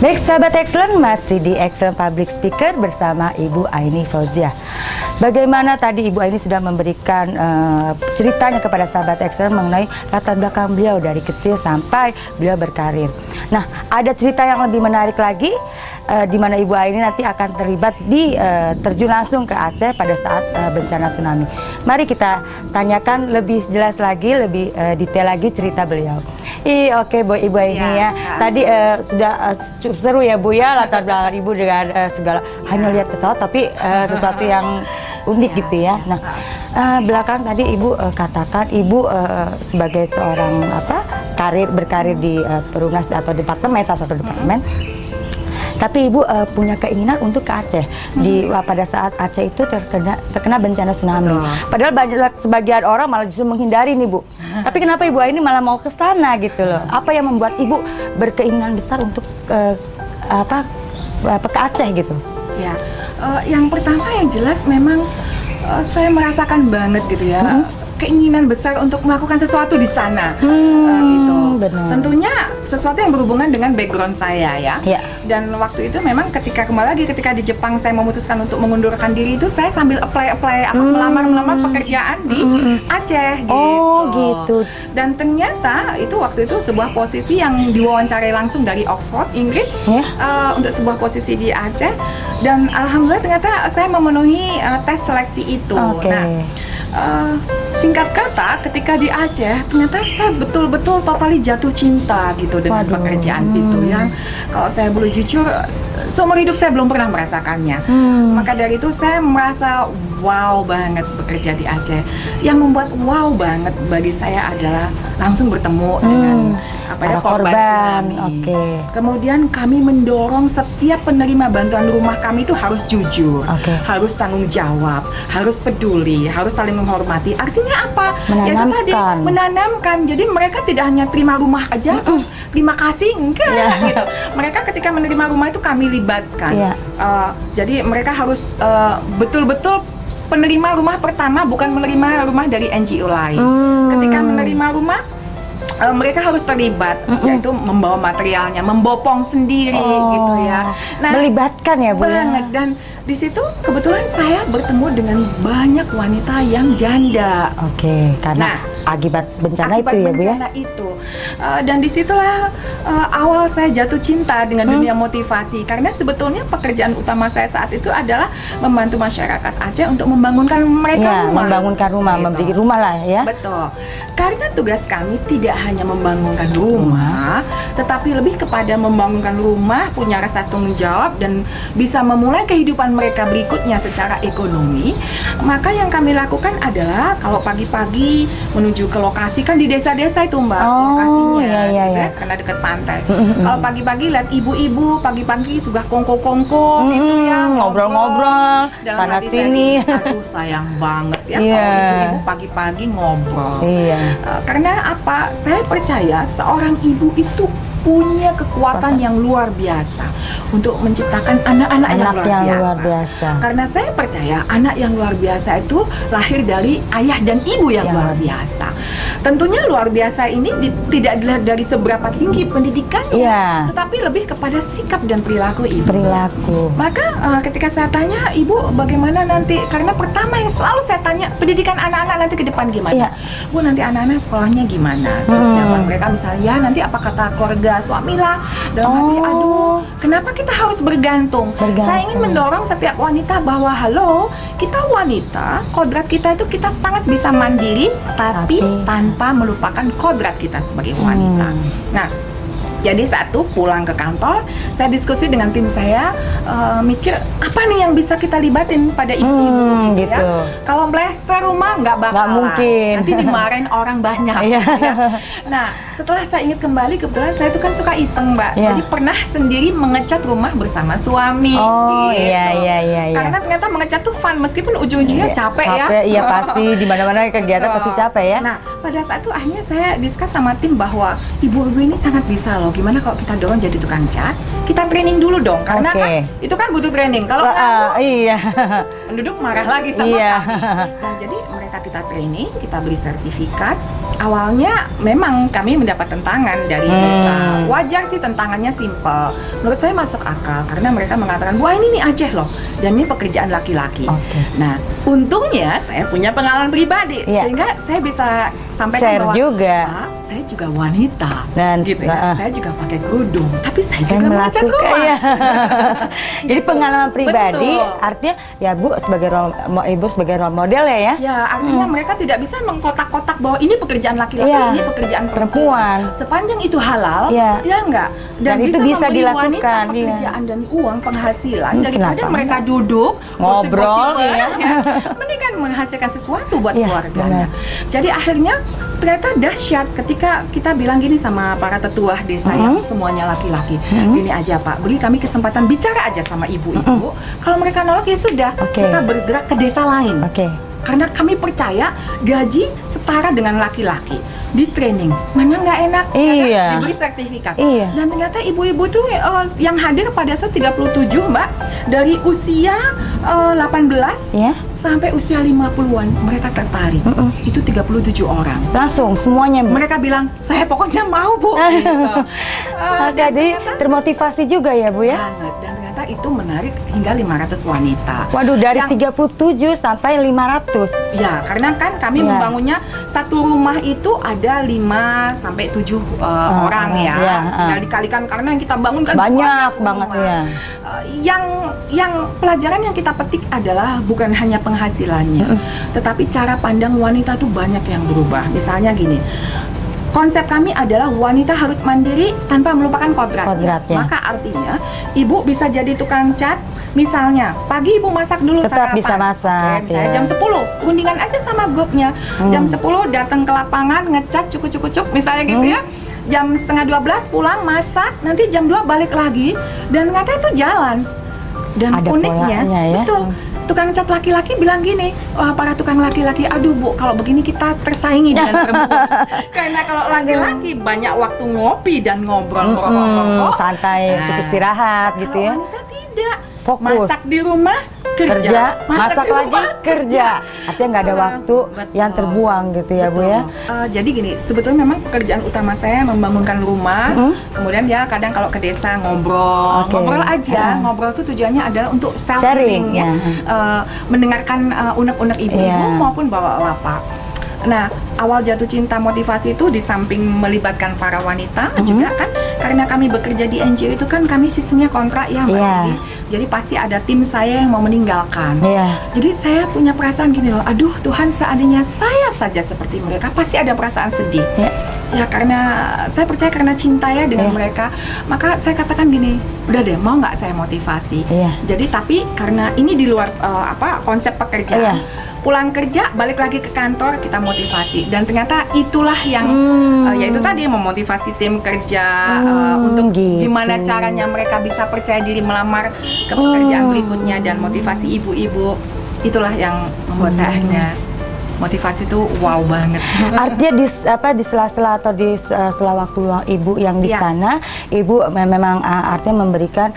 Baik sahabat Excellent, masih di Excellent Public Speaker bersama Ibu Aini Fauziah. Bagaimana tadi Ibu Aini sudah memberikan ceritanya kepada sahabat Excellent mengenai latar belakang beliau dari kecil sampai beliau berkarir. Nah, ada cerita yang lebih menarik lagi di mana Ibu Aini nanti akan terlibat di terjun langsung ke Aceh pada saat bencana tsunami. Mari kita tanyakan lebih jelas lagi, lebih detail lagi cerita beliau. Oke, Bu Ibu Aini ya. Tadi sudah cukup seru ya Bu ya, latar belakang Ibu dengan segala, hanya lihat pesawat tapi sesuatu yang unik gitu ya. Nah, belakang tadi Ibu katakan Ibu sebagai seorang berkarir di Perumnas atau departemen, salah satu departemen. Tapi Ibu punya keinginan untuk ke Aceh pada saat Aceh itu terkena bencana tsunami. Padahal sebagian orang malah justru menghindari nih Bu. Tapi kenapa Ibu Aini malah mau ke sana gitu loh? Apa yang membuat Ibu berkeinginan besar untuk ke Aceh gitu? Ya, yang pertama yang jelas memang saya merasakan banget gitu ya. Keinginan besar untuk melakukan sesuatu di sana, gitu. Benar. Tentunya sesuatu yang berhubungan dengan background saya ya. Dan waktu itu memang ketika di Jepang saya memutuskan untuk mengundurkan diri itu, saya sambil melamar pekerjaan di Aceh gitu. Oh gitu. Dan ternyata itu waktu itu sebuah posisi yang diwawancarai langsung dari Oxford, Inggris, untuk sebuah posisi di Aceh. Dan alhamdulillah ternyata saya memenuhi tes seleksi itu. Nah, singkat kata, ketika di Aceh, ternyata saya betul-betul totally jatuh cinta gitu dengan pekerjaan itu. Yang kalau saya boleh jujur, seumur hidup saya belum pernah merasakannya. Maka dari itu saya merasa wow banget bekerja di Aceh. Yang membuat wow banget bagi saya adalah langsung bertemu dengan korban tsunami. Kemudian kami mendorong setiap penerima bantuan rumah kami itu harus jujur, harus tanggung jawab, harus peduli, harus saling menghormati. Artinya apa? Yaitu tadi menanamkan. Jadi mereka tidak hanya terima rumah aja terus terima kasih, enggak gitu. Mereka ketika menerima rumah itu kami libatkan. Jadi mereka harus betul-betul penerima rumah pertama, bukan menerima rumah dari NGO lain. Ketika menerima rumah, mereka harus terlibat, yaitu membawa materialnya, membopong sendiri gitu ya. Nah, melibatkan ya Bu. Banget. Dan di situ kebetulan saya bertemu dengan banyak wanita yang janda. Karena akibat bencana itu ya Bu ya. Dan disitulah awal saya jatuh cinta dengan dunia motivasi, karena sebetulnya pekerjaan utama saya saat itu adalah membantu masyarakat Aceh untuk membangunkan mereka rumah. Membangunkan rumah, memberi rumah lah ya. Betul. Karena tugas kami tidak hanya membangunkan rumah, tetapi lebih kepada membangunkan rumah, punya rasa tanggung jawab dan bisa memulai kehidupan mereka berikutnya secara ekonomi. Maka yang kami lakukan adalah kalau pagi-pagi menuju ke lokasi, kan di desa-desa itu Mbak lokasinya, karena dekat pantai. Kalau pagi-pagi lihat ibu-ibu pagi-pagi sudah kongko-kongko gitu ya, ngobrol-ngobrol sana sini. Aduh sayang banget ya kalau ibu-ibu pagi-pagi ngobrol. Karena apa? Saya percaya seorang ibu itu punya kekuatan yang luar biasa untuk menciptakan anak-anak yang luar biasa. Karena saya percaya anak yang luar biasa itu lahir dari ayah dan ibu yang luar biasa. Tentunya luar biasa ini tidak dilihat dari seberapa tinggi pendidikannya, tetapi lebih kepada sikap dan perilaku ibu. Maka ketika saya tanya, Ibu bagaimana nanti? Karena pertama yang selalu saya tanya, pendidikan anak-anak nanti ke depan gimana? Bu, nanti anak-anak sekolahnya gimana? Terus jawaban mereka misalnya, nanti apa kata keluarga suami lah, dalam hati, aduh kenapa kita harus bergantung? Saya ingin mendorong setiap wanita bahwa halo, kita wanita, kodrat kita itu kita sangat bisa mandiri, tapi tanpa melupakan kodrat kita sebagai wanita. Nah, jadi satu pulang ke kantor, saya diskusi dengan tim saya, mikir apa nih yang bisa kita libatin pada ibu-ibu gitu ya. Kalau blaster rumah nggak bakalan, nanti dimarahin orang banyak. Ya. Nah, setelah saya ingat kembali, kebetulan saya itu kan suka iseng Mbak, jadi pernah sendiri mengecat rumah bersama suami. Karena ternyata mengecat tuh fun, meskipun ujung-ujungnya capek ya. Iya pasti, di mana-mana kegiatan pasti capek ya. Nah, pada saat itu akhirnya saya diskus sama tim bahwa ibu-ibu ini sangat bisa loh. Gimana kalau kita dorong jadi tukang cat? Kita training dulu dong, karena kan itu kan butuh training. Kalau penduduk marah lagi sama kami. Nah, jadi mereka kita training, kita beri sertifikat. awalnya memang kami mendapat tentangan dari desa. Wajar sih, tentangannya simpel. Menurut saya masuk akal karena mereka mengatakan, wah ini nih Aceh loh, dan ini pekerjaan laki-laki. Nah, untungnya saya punya pengalaman pribadi sehingga saya bisa sampaikan bahwa juga. Saya juga wanita, dan gitu ya. Saya juga pakai kerudung, tapi saya juga mengecat rumah. Jadi pengalaman pribadi, artinya ya Bu sebagai Ibu sebagai role model ya. Ya, artinya mereka tidak bisa mengkotak-kotak bahwa ini pekerjaan laki-laki, ini pekerjaan perempuan. Sepanjang itu halal, ya enggak. Dan bisa dilakukan pekerjaan dan uang penghasilan daripada mereka duduk ngobrol ya. Mending kan menghasilkan sesuatu buat keluarganya. Jadi akhirnya ternyata dahsyat ketika kita bilang gini sama para tetua desa yang semuanya laki-laki. Gini aja Pak, beri kami kesempatan bicara aja sama ibu-ibu. Kalau mereka nolak ya sudah, kita bergerak ke desa lain. Karena kami percaya gaji setara dengan laki-laki. Di training, mana nggak enak, diberi sertifikat. Dan ternyata ibu-ibu tuh yang hadir pada saat 37 Mbak, dari usia 18 sampai usia 50-an mereka tertarik. Itu 37 orang. Langsung semuanya Bu. Mereka bilang, saya pokoknya mau Bu. Jadi termotivasi juga ya Bu ya. Banget. Dan ternyata itu menarik hingga 500 wanita. Waduh, dari 37 sampai 500. Ya, karena kan kami membangunnya satu rumah itu ada 5 sampai 7 orang ya. Nggak dikalikan karena yang kita bangun kan banyak banget ya. Yang pelajaran yang kita petik adalah bukan hanya penghasilannya, tetapi cara pandang wanita tuh banyak yang berubah. Misalnya gini, konsep kami adalah wanita harus mandiri tanpa melupakan kodratnya. Maka artinya ibu bisa jadi tukang cat. Misalnya pagi ibu masak dulu tetap sarapan. Bisa masak. Misalnya jam 10 rundingan aja sama grupnya. Jam 10 datang ke lapangan ngecat cukup-cukup misalnya gitu ya. Jam setengah 12 pulang masak, nanti jam 2 balik lagi, dan ternyata itu jalan. Dan ada uniknya, betul, tukang cat laki-laki bilang gini, wah para tukang laki-laki, aduh Bu, kalau begini kita tersaingi dengan perempuan. Karena kalau laki-laki banyak waktu ngopi dan ngobrol, santai, untuk istirahat gitu ya. Wanita tidak, fokus. Masak di rumah, kerja, masak lagi, kerja. Artinya nggak ada waktu yang terbuang gitu ya Bu ya. Jadi gini, sebetulnya memang pekerjaan utama saya membangunkan rumah. Kemudian ya kadang kalau ke desa ngobrol, ngobrol aja. Ngobrol tuh tujuannya adalah untuk self-healing ya. Mendengarkan unek-unek ibu-ibu maupun bawa lapak. Nah, awal jatuh cinta motivasi itu di samping melibatkan para wanita juga kan, karena kami bekerja di NGO itu kan kami sistemnya kontrak ya Mbak Sidi. Jadi pasti ada tim saya yang mau meninggalkan. Jadi saya punya perasaan gini loh, aduh Tuhan, seandainya saya saja seperti mereka, pasti ada perasaan sedih. Ya karena saya percaya karena cinta ya dengan mereka, maka saya katakan gini, udah deh mau nggak saya motivasi. Jadi tapi karena ini di luar konsep pekerjaan. Pulang kerja, balik lagi ke kantor, kita motivasi. Dan ternyata itulah yang, yaitu tadi memotivasi tim kerja untuk gimana caranya mereka bisa percaya diri melamar ke pekerjaan berikutnya, dan motivasi ibu-ibu. Itulah yang membuat saya akhirnya motivasi itu wow banget. Artinya di sela-sela atau di sela waktu luang ibu yang di sana, ibu memang artinya memberikan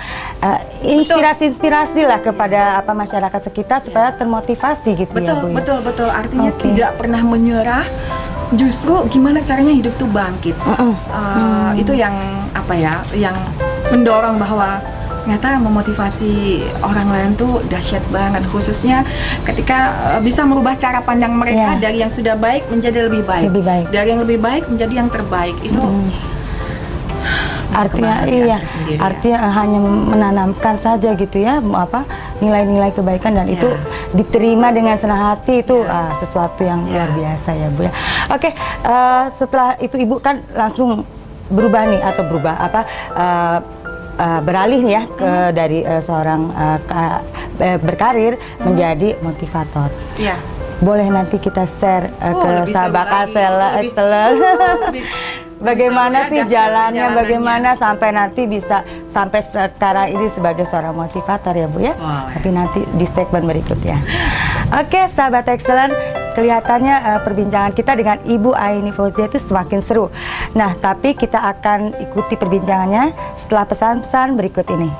inspirasi lah kepada masyarakat sekitar supaya termotivasi gitu. Betul, ya Bu. Betul. Artinya tidak pernah menyerah. Justru gimana caranya hidup tuh bangkit. Itu yang yang mendorong bahwa ternyata memotivasi orang lain tuh dahsyat banget, khususnya ketika bisa merubah cara pandang mereka dari yang sudah baik menjadi lebih baik. Dari yang lebih baik menjadi yang terbaik. Itu artinya artinya hanya menanamkan saja gitu ya, nilai-nilai kebaikan, dan itu diterima dengan senang hati, itu sesuatu yang luar biasa ya Bu ya. Setelah itu Ibu kan langsung berubah nih, atau beralih ya dari seorang berkarir menjadi motivator. Boleh nanti kita share ke sahabat Axela bagaimana sih jalannya, bagaimana sampai nanti bisa sampai sekarang ini sebagai seorang motivator ya Bu ya. Tapi nanti di segmen berikutnya. Oke, sahabat Excellent, kelihatannya perbincangan kita dengan Ibu Aini Fauzia itu semakin seru. Nah, tapi kita akan ikuti perbincangannya setelah pesan-pesan berikut ini.